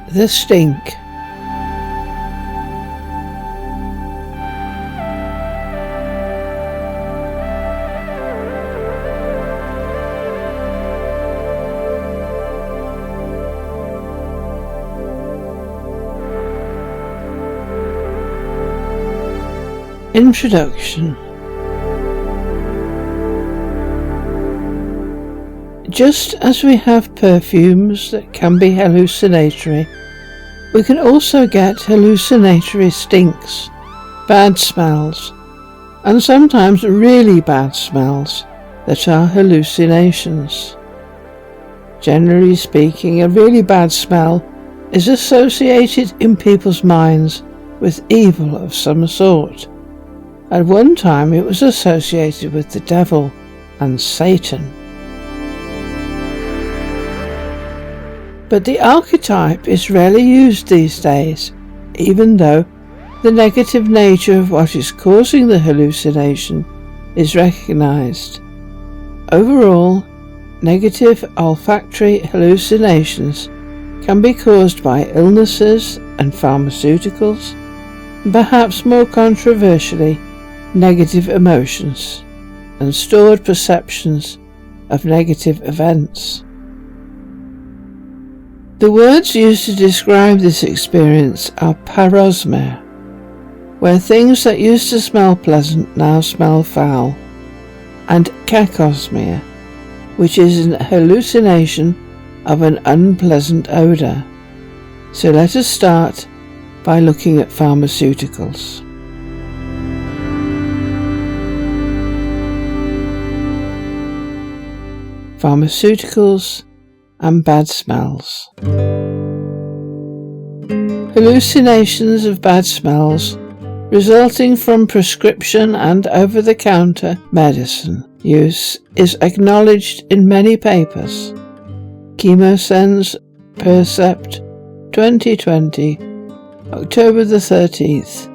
The stink. Introduction. Just as we have perfumes that can be hallucinatory, we can also get hallucinatory stinks, bad smells, and sometimes really bad smells that are hallucinations. Generally speaking, a really bad smell is associated in people's minds with evil of some sort. At one time it was associated with the devil and Satan. But the archetype is rarely used these days, even though the negative nature of what is causing the hallucination is recognized. Overall, negative olfactory hallucinations can be caused by illnesses and pharmaceuticals, and perhaps more controversially, negative emotions and stored perceptions of negative events. The words used to describe this experience are parosmia, where things that used to smell pleasant now smell foul, and cacosmia, which is an hallucination of an unpleasant odour. So let us start by looking at pharmaceuticals. Pharmaceuticals and bad smells. Hallucinations of bad smells resulting from prescription and over-the-counter medicine use is acknowledged in many papers. Chemosense Percept 2020, October the 13th.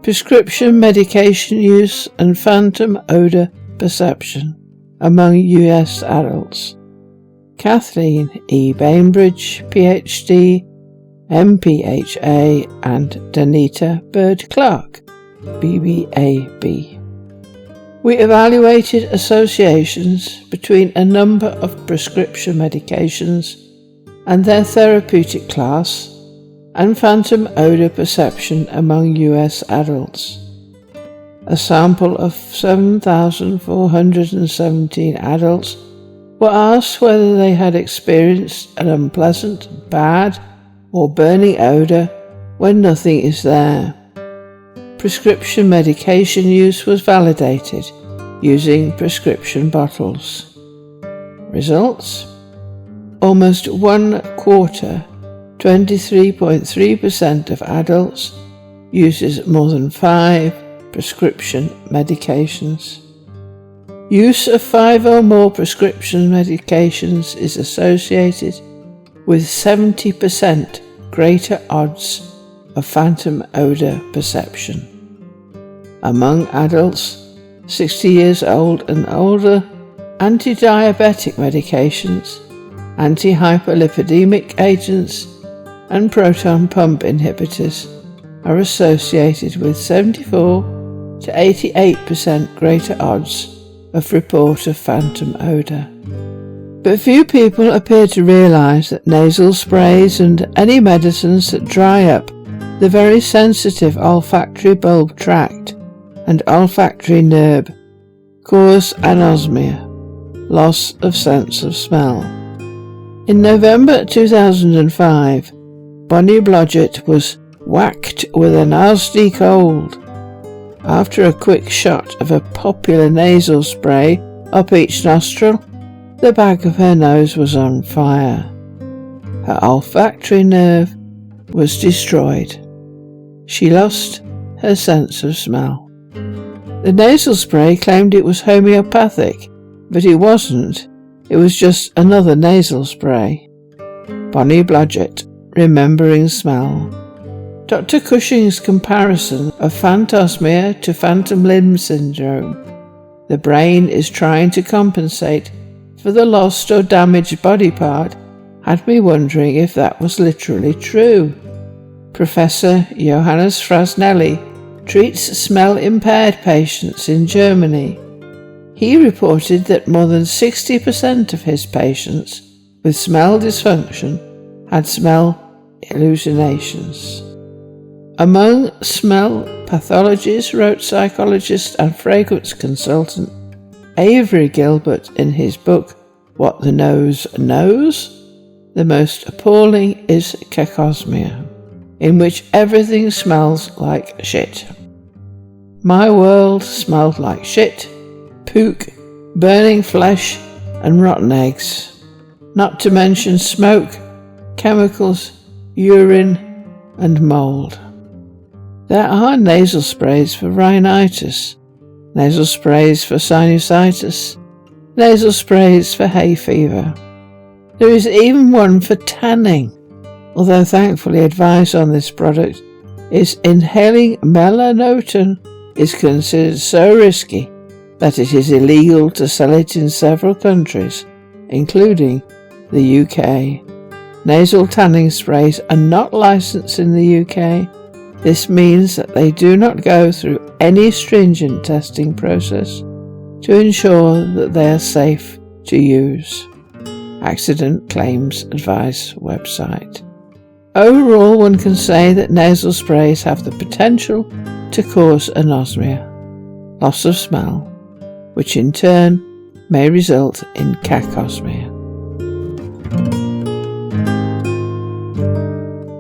Prescription medication use and phantom odour perception among US adults. Kathleen E. Bainbridge, PhD, MPHA, and Danita Bird-Clark, BBAB. We evaluated associations between a number of prescription medications and their therapeutic class and phantom odour perception among US adults. A sample of 7,417 adults were asked whether they had experienced an unpleasant, bad, or burning odour when nothing is there. Prescription medication use was validated using prescription bottles. Results? Almost 1/4, 23.3% of adults uses more than 5 prescription medications. Use of 5 or more prescription medications is associated with 70% greater odds of phantom odour perception. Among adults 60 years old and older, anti-diabetic medications, anti-hyperlipidemic agents, and proton pump inhibitors are associated with 74 to 88% greater odds of report of phantom odour. But few people appear to realise that nasal sprays and any medicines that dry up the very sensitive olfactory bulb tract and olfactory nerve cause anosmia, loss of sense of smell. In November 2005, Bonnie Blodgett was whacked with a nasty cold. After a quick shot of a popular nasal spray up each nostril, the back of her nose was on fire. Her olfactory nerve was destroyed. She lost her sense of smell. The nasal spray claimed it was homeopathic, but it wasn't. It was just another nasal spray. Bonnie Blodgett, remembering smell. Dr. Cushing's comparison of phantosmia to phantom limb syndrome. The brain is trying to compensate for the lost or damaged body part had me wondering if that was literally true. Professor Johannes Frasnelli treats smell-impaired patients in Germany. He reported that more than 60% of his patients with smell dysfunction had smell hallucinations. Among smell pathologies, wrote psychologist and fragrance consultant Avery Gilbert in his book What the Nose Knows, the most appalling is cacosmia, in which everything smells like shit. My world smelled like shit, pook, burning flesh and rotten eggs, not to mention smoke, chemicals, urine and mould. There are nasal sprays for rhinitis, nasal sprays for sinusitis, nasal sprays for hay fever. There is even one for tanning, although thankfully advice on this product is inhaling melanotan is considered so risky that it is illegal to sell it in several countries, including the UK. Nasal tanning sprays are not licensed in the UK. This means that they do not go through any stringent testing process to ensure that they are safe to use. Accident Claims Advice website. Overall, one can say that nasal sprays have the potential to cause anosmia, loss of smell, which in turn may result in cacosmia.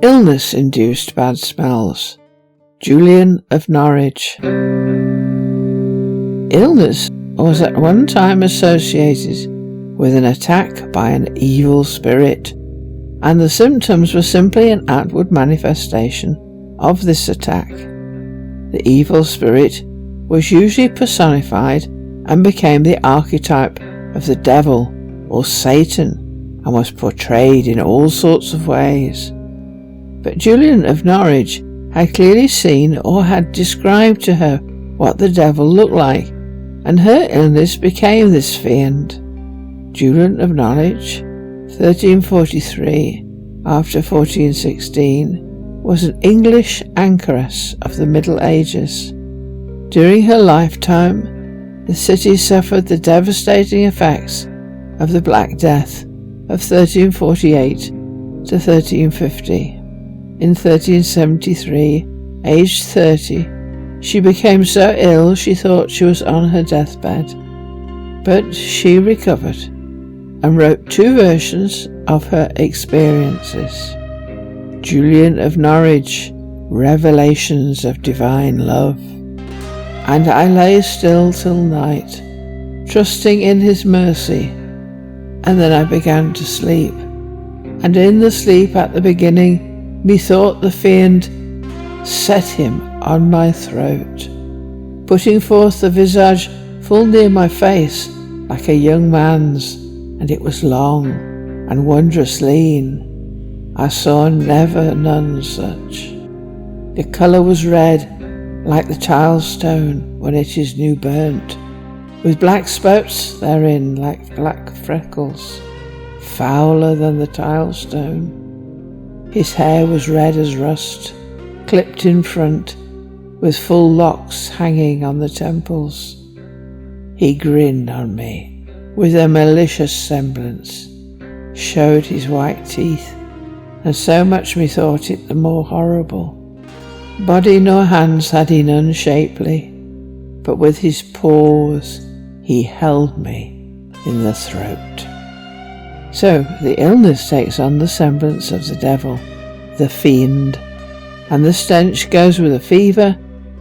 Illness-induced bad smells. Julian of Norwich. Illness was at one time associated with an attack by an evil spirit, and the symptoms were simply an outward manifestation of this attack. The evil spirit was usually personified and became the archetype of the devil or Satan and was portrayed in all sorts of ways. But Julian of Norwich had clearly seen or had described to her what the devil looked like, and her illness became this fiend. Julian of Norwich, 1343 after 1416, was an English anchoress of the Middle Ages. During her lifetime, the city suffered the devastating effects of the Black Death of 1348 to 1350. In 1373, aged 30, she became so ill she thought she was on her deathbed. But she recovered and wrote 2 versions of her experiences. Julian of Norwich, Revelations of Divine Love. And I lay still till night, trusting in his mercy, and then I began to sleep. And in the sleep at the beginning, methought the fiend set him on my throat, putting forth the visage full near my face like a young man's, and it was long and wondrous lean. I saw never none such. The colour was red like the tile stone when it is new burnt, with black spots therein like black freckles, fouler than the tile stone. His hair was red as rust, clipped in front, with full locks hanging on the temples. He grinned on me with a malicious semblance, showed his white teeth, and so much methought it the more horrible. Body nor hands had he none shapely, but with his paws he held me in the throat. So the illness takes on the semblance of the devil, the fiend, and the stench goes with the fever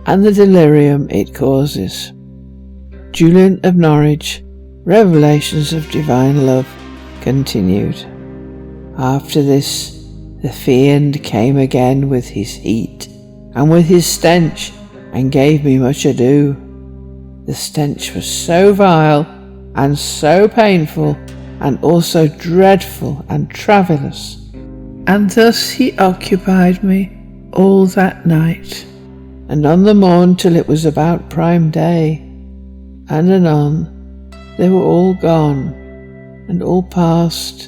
and the delirium it causes. Julian of Norwich, Revelations of Divine Love, continued. After this, the fiend came again with his heat and with his stench, and gave me much ado. The stench was so vile and so painful, and also dreadful and travellous, and thus he occupied me all that night, and on the morn till it was about prime day, and anon they were all gone, and all past,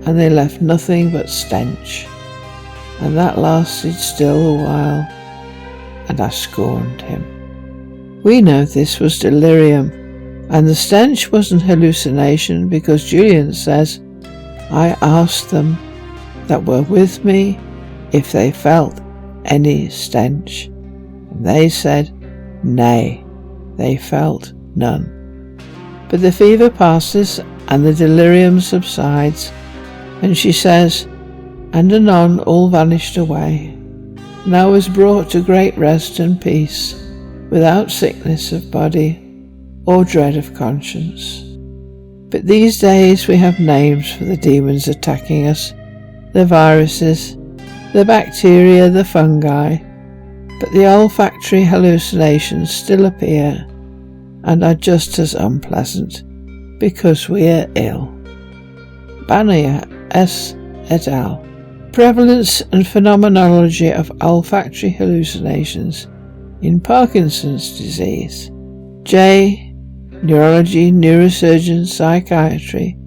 and they left nothing but stench. And that lasted still a while, and I scorned him. We know this was delirium, and the stench wasn't hallucination, because Julian says, I asked them that were with me if they felt any stench, and they said, nay, they felt none. But the fever passes and the delirium subsides, and she says, and anon all vanished away, and I was brought to great rest and peace, without sickness of body or dread of conscience. But these days we have names for the demons attacking us, the viruses, the bacteria, the fungi, but the olfactory hallucinations still appear and are just as unpleasant because we are ill. Bansure, S. et al. Prevalence and Phenomenology of Olfactory Hallucinations in Parkinson's Disease. J. Neurology, Neurosurgeon, Psychiatry,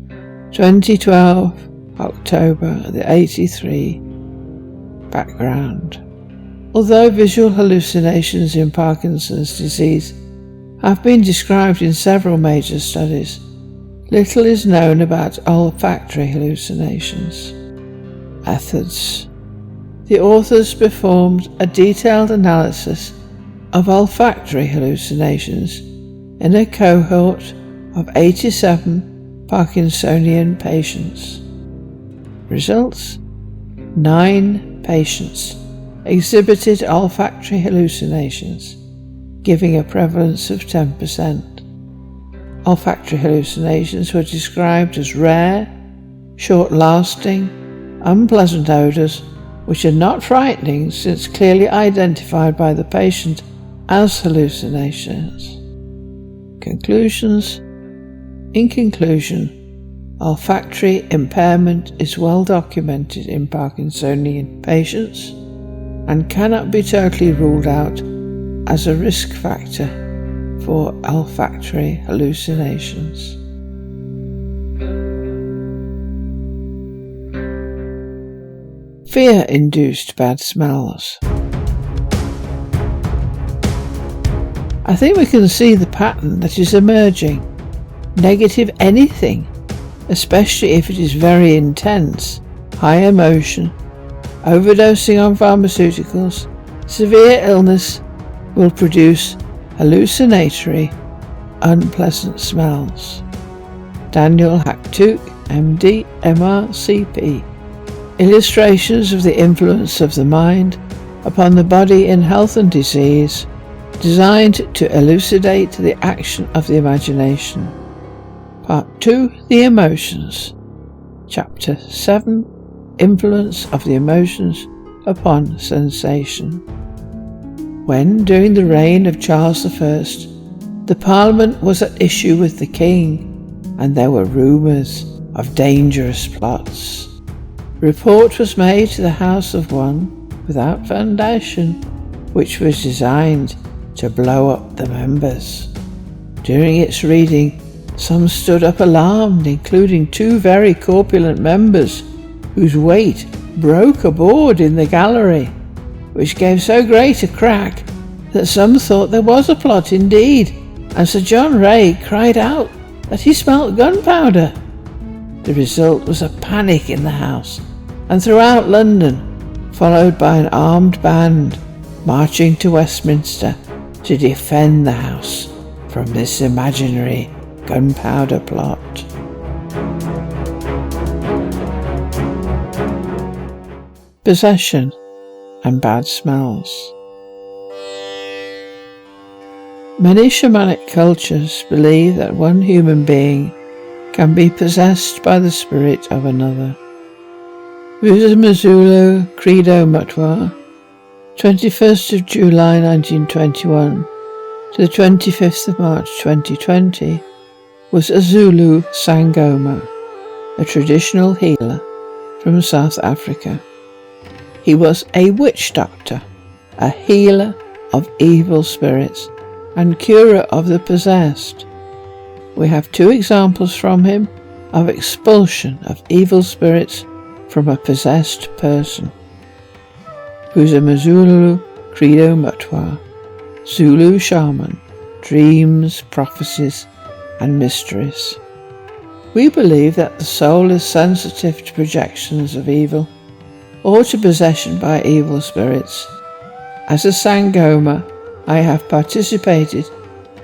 2012, October the 83. Background. Although visual hallucinations in Parkinson's disease have been described in several major studies, little is known about olfactory hallucinations. Methods. The authors performed a detailed analysis of olfactory hallucinations in a cohort of 87 Parkinsonian patients. Results: 9 patients exhibited olfactory hallucinations, giving a prevalence of 10%. Olfactory hallucinations were described as rare, short-lasting, unpleasant odours which are not frightening since clearly identified by the patient as hallucinations. Conclusions. In conclusion, olfactory impairment is well documented in Parkinsonian patients and cannot be totally ruled out as a risk factor for olfactory hallucinations. Fear-induced bad smells. I think we can see the pattern that is emerging. Negative anything, especially if it is very intense, high emotion, overdosing on pharmaceuticals, severe illness, will produce hallucinatory, unpleasant smells. Daniel Haktuk, MD, MRCP. Illustrations of the influence of the mind upon the body in health and disease, designed to elucidate the action of the imagination. Part 2, The Emotions. Chapter 7, Influence of the Emotions upon Sensation. When, during the reign of Charles I, the Parliament was at issue with the King, and there were rumours of dangerous plots, report was made to the House of one, without foundation, which was designed to blow up the members. During its reading, some stood up alarmed, including 2 very corpulent members, whose weight broke a board in the gallery, which gave so great a crack that some thought there was a plot indeed, and Sir John Ray cried out that he smelt gunpowder. The result was a panic in the House and throughout London, followed by an armed band marching to Westminster to defend the House from this imaginary gunpowder plot. Possession and bad smells. Many shamanic cultures believe that one human being can be possessed by the spirit of another. Vuzamazulu Credo Mutwa, 21st of July 1921 to the 25th of March 2020, was a Zulu sangoma, a traditional healer from South Africa. He was a witch doctor, a healer of evil spirits, and curer of the possessed. We have 2 examples from him of expulsion of evil spirits from a possessed person. Mazulu Credo Mutwa, Zulu Shaman, Dreams, Prophecies and Mysteries. We believe that the soul is sensitive to projections of evil or to possession by evil spirits. As a sangoma, I have participated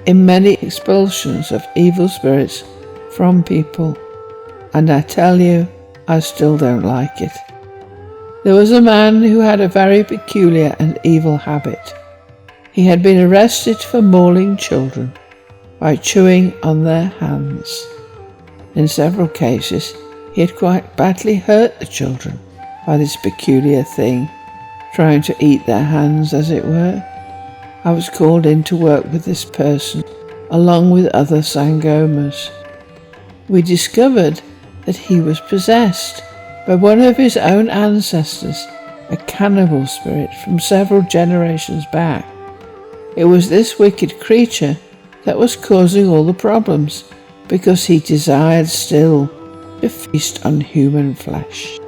in many expulsions of evil spirits from people, and I tell you, I still don't like it. There was a man who had a very peculiar and evil habit. He had been arrested for mauling children by chewing on their hands. In several cases, he had quite badly hurt the children by this peculiar thing, trying to eat their hands, as it were. I was called in to work with this person, along with other sangomas. We discovered that he was possessed by one of his own ancestors, a cannibal spirit from several generations back. It was this wicked creature that was causing all the problems, because he desired still to feast on human flesh.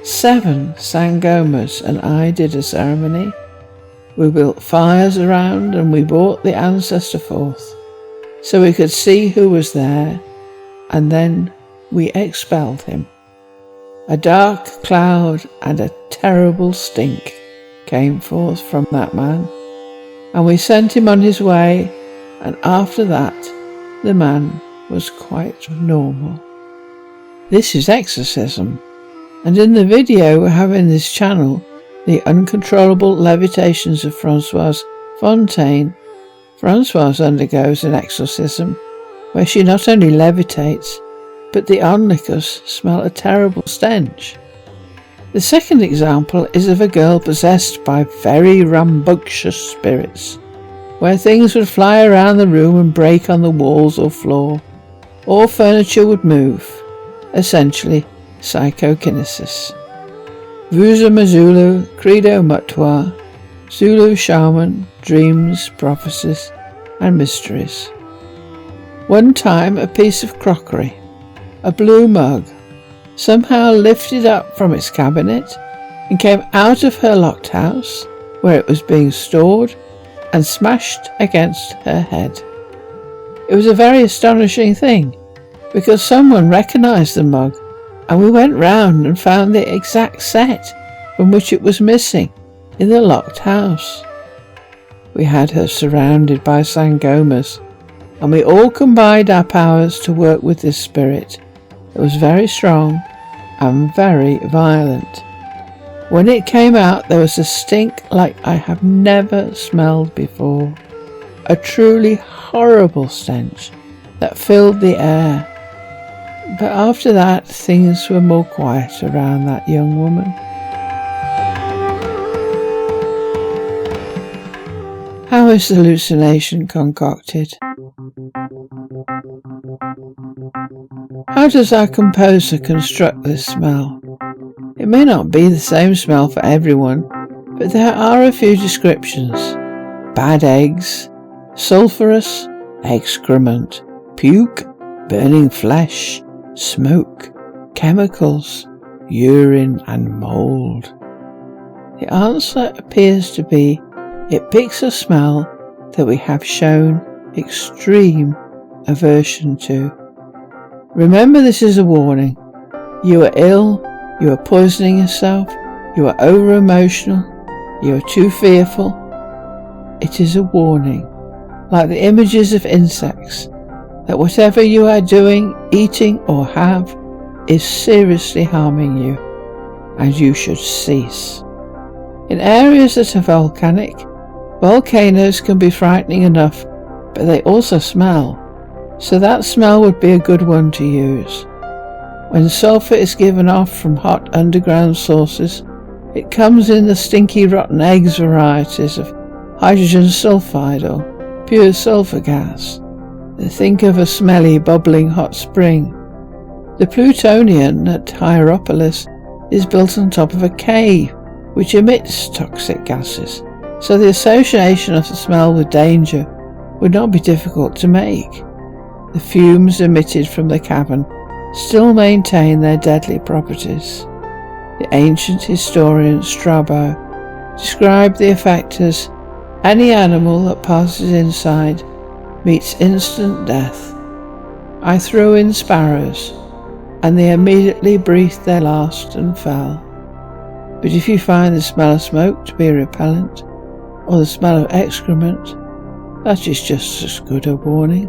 7 sangomas and I did a ceremony. We built fires around and we brought the ancestor forth so we could see who was there, and then we expelled him. A dark cloud and a terrible stink came forth from that man, and we sent him on his way, and after that the man was quite normal. This is exorcism, and in the video we have in this channel the uncontrollable levitations of Françoise Fontaine. Françoise undergoes an exorcism where she not only levitates, but the onlookers smell a terrible stench. The second example is of a girl possessed by very rambunctious spirits, where things would fly around the room and break on the walls or floor, or furniture would move, essentially psychokinesis. Mazulu Credo Mutwa, Zulu Shaman, Dreams, Prophecies and Mysteries. One time a piece of crockery, a blue mug, somehow lifted up from its cabinet and came out of her locked house where it was being stored and smashed against her head. It was a very astonishing thing, because someone recognised the mug, and we went round and found the exact set from which it was missing in the locked house. We had her surrounded by sangomas, and we all combined our powers to work with this spirit that was very strong and very violent. When it came out, there was a stink like I have never smelled before, a truly horrible stench that filled the air. But after that, things were more quiet around that young woman. How is the hallucination concocted? How does our composer construct this smell? It may not be the same smell for everyone, but there are a few descriptions. Bad eggs, sulphurous, excrement, puke, burning flesh, smoke, chemicals, urine and mould. The answer appears to be it picks a smell that we have shown extreme aversion to. Remember, this is a warning. You are ill, you are poisoning yourself, you are over-emotional, you are too fearful. It is a warning, like the images of insects, that whatever you are doing, eating or have is seriously harming you, and you should cease. In areas that are volcanic, volcanoes can be frightening enough, but they also smell, so that smell would be a good one to use. When sulphur is given off from hot underground sources, it comes in the stinky rotten eggs varieties of hydrogen sulfide or pure sulphur gas. Think of a smelly, bubbling hot spring. The Plutonian at Hierapolis is built on top of a cave, which emits toxic gases, so the association of the smell with danger would not be difficult to make. The fumes emitted from the cavern still maintain their deadly properties. The ancient historian Strabo described the effect as any animal that passes inside meets instant death. I threw in sparrows, and they immediately breathed their last and fell. But if you find the smell of smoke to be repellent, or the smell of excrement, that is just as good a warning.